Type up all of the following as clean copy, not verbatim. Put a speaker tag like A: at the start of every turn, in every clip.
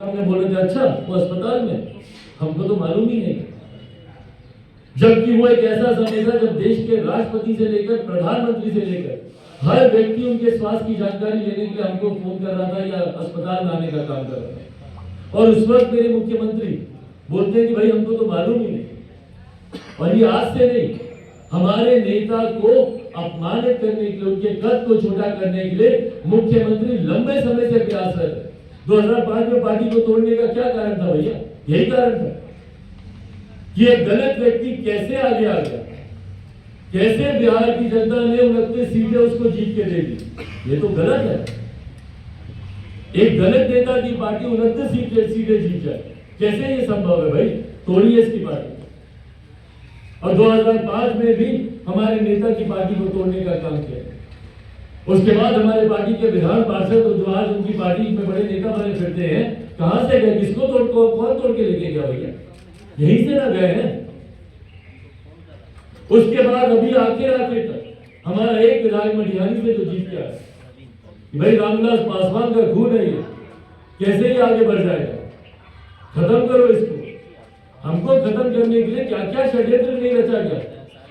A: हमने बोले थे अच्छा वो अस्पताल में, हमको तो मालूम ही नहीं। जबकि वो एक ऐसा समय था जब देश के राष्ट्रपति से लेकर प्रधानमंत्री से लेकर हर व्यक्ति उनके स्वास्थ्य की जानकारी लेने के लिए हमको फोन कर रहा था या अस्पताल में आने का काम कर रहा था। और उस वक्त मेरे मुख्यमंत्री बोलते हैं कि भाई हमको तो मालूम ही नहीं। और ये आज से नहीं, हमारे नेता को अपमानित करने के लिए, उनके कद को छोटा करने के लिए मुख्यमंत्री लंबे समय से प्रयासरत है। 2005 में पार्टी को तोड़ने का क्या कारण था भैया? यही कारण था कि एक गलत व्यक्ति कैसे आगे आ गया, कैसे बिहार की जनता ने 29 सीटें उसको जीत के दे दी। ये तो गलत है। एक गलत नेता की पार्टी 29 सीटें जीत जाए, कैसे ये संभव है भाई? तोड़िए इसकी पार्टी। और 2005 में भी हमारे नेता की पार्टी को तोड़ने का काम किया। उसके बाद हमारे पार्टी के विधान पार्षद जो आज उनकी पार्टी में बड़े नेता बने फिरते हैं, कहां से गए? किसको कौन तोड़ के लेके गया भैया? यहीं से ना गए हैं। उसके बाद अभी आखिर तक हमारा एक विधायक मटिहानी से जो जीत गया कि भाई रामविलास पासवान का खून है ये, कैसे ही आगे बढ़ जाएगा? खत्म करो इसको। हमको खत्म करने के लिए क्या क्या षड्यंत्र नहीं रचा गया।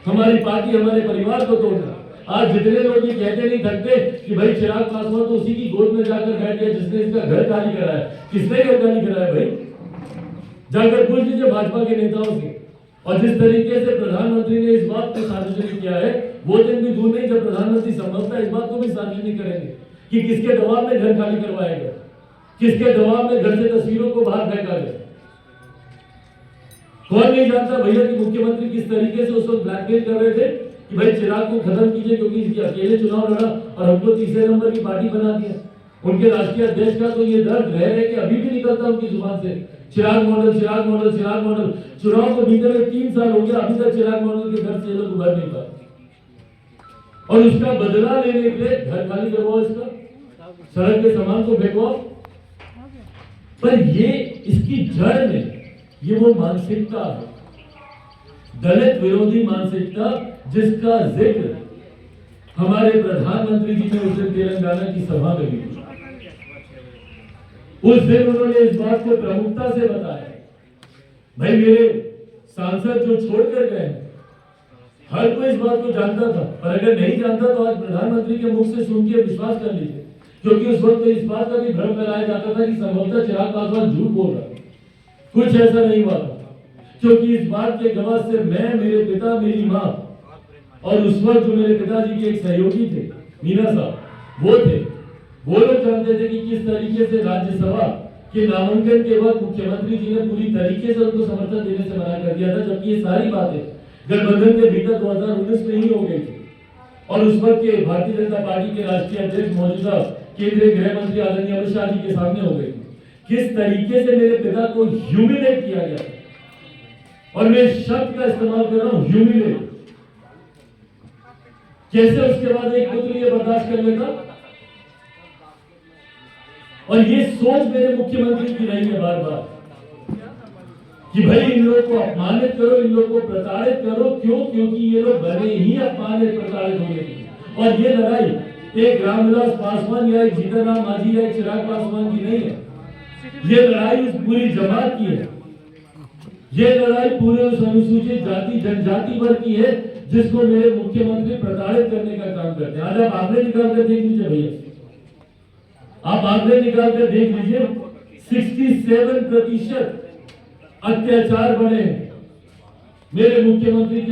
A: हमारी पार्टी, हमारे परिवार को तोड़ना। आज जितने लोग ये कहते नहीं थकते कि भाई चिराग पासवान तो उसी की गोद में जाकर बैठ गया जिसने इसका घर खाली कराया। किसने घर खाली कराया भाई? जाकर पूछ लीजिए भाजपा के नेताओं से। और जिस तरीके से प्रधानमंत्री ने इस बात को सार्वजनिक किया है, वो दिन भी दूर नहीं जब प्रधानमंत्री संभवतः इस बात को भी सार्वजनिक करेंगे कि किसके दबाव में घर खाली करवाया गया, किसके दबाव में घर से तस्वीरों को बाहर फेंका गया। कौन नहीं जानता भैया कि मुख्यमंत्री किस तरीके से उस वक्त ब्लैकमेल कर रहे थे कि भाई चिराग को खत्म कीजिए क्योंकि इसके अकेले चुनाव लड़ा और हमको तीसरे नंबर की पार्टी बना दिया। उनके राष्ट्रीय अध्यक्ष का तो ये दर्द है कि अभी भी निकलता उनकी जुबान से चिराग मॉडल, चिराग मॉडल, चिराग मॉडल। चुनाव को बीते हुए 3 साल हो गया, अभी तक चिराग मॉडल के दर्द से लोग उभर नहीं पाए। और उसका बदला लेने के लिए घर खाली करवाओ, इसका सड़क के सामान को फेंकवाओ। पर ये इसकी जड़ में ये वो मानसिकता है, दलित विरोधी मानसिकता, जिसका जिक्र हमारे प्रधानमंत्री जी ने उस दिन तेलंगाना की सभा में भी। उस दिन उन्होंने इस बात को प्रमुखता से बताया, भाई मेरे सांसद जो छोड़कर गए, हर कोई इस बात को जानता था, पर अगर नहीं जानता तो आज प्रधानमंत्री के मुख से सुन के विश्वास कर लीजिए। क्योंकि उस वक्त तो इस बात का भी भ्रम फैलाया जाता था कि संभवतः चिराग पासवान झूठ बोल रहा है। कुछ ऐसा नहीं हुआ था, क्योंकि इस बात के गवाह से मैं, मेरे पिता, मेरी मां और उस वक्त जो मेरे पिताजी के एक सहयोगी थे मीना साहब, वो थे। वो लोग जानते थे कि किस तरीके से राज्यसभा के नामांकन के वक्त मुख्यमंत्री जी ने पूरी तरीके से उनको समर्थन देने से मना कर दिया था, जबकि ये सारी बातें गठबंधन के भीतर 2019 में ही हो गई थी। और उस वक्त के भारतीय जनता पार्टी के राष्ट्रीय अध्यक्ष मौजूदा केंद्रीय गृह मंत्री आदरणीय अमित शाह जी के सामने हो गई। किस तरीके से मेरे पिता को ह्यूमिलेट किया गया, और मैं शब्द का इस्तेमाल कर रहा हूं, ह्यूमिलेट। कैसे उसके बाद एक पुत्र ये बर्दाश्त कर लेता? और ये सोच मेरे मुख्यमंत्री की रही है बार बार कि भाई इन लोगों को अपमानित करो, इन लोगों को प्रताड़ित करो। क्यों? क्योंकि ये लोग बने ही अपमानित प्रताड़ित होने के। और ये लड़ाई एक रामविलास पासवान या एक जीतनराम मांझी या एक चिराग पासवान की नहीं है, ये लड़ाई उस पूरी जमात की है। ये लड़ाई पूरे उस अनुसूचित जाति जनजाति वर्ग की है जिसको मेरे मुख्यमंत्री प्रताड़ित करने का काम करते हैं। आज आप आंकड़े निकाल कर देख लीजिए भैया, आप आंकड़े निकाल कर देख लीजिए, 67% अत्याचार बने मेरे मुख्यमंत्री के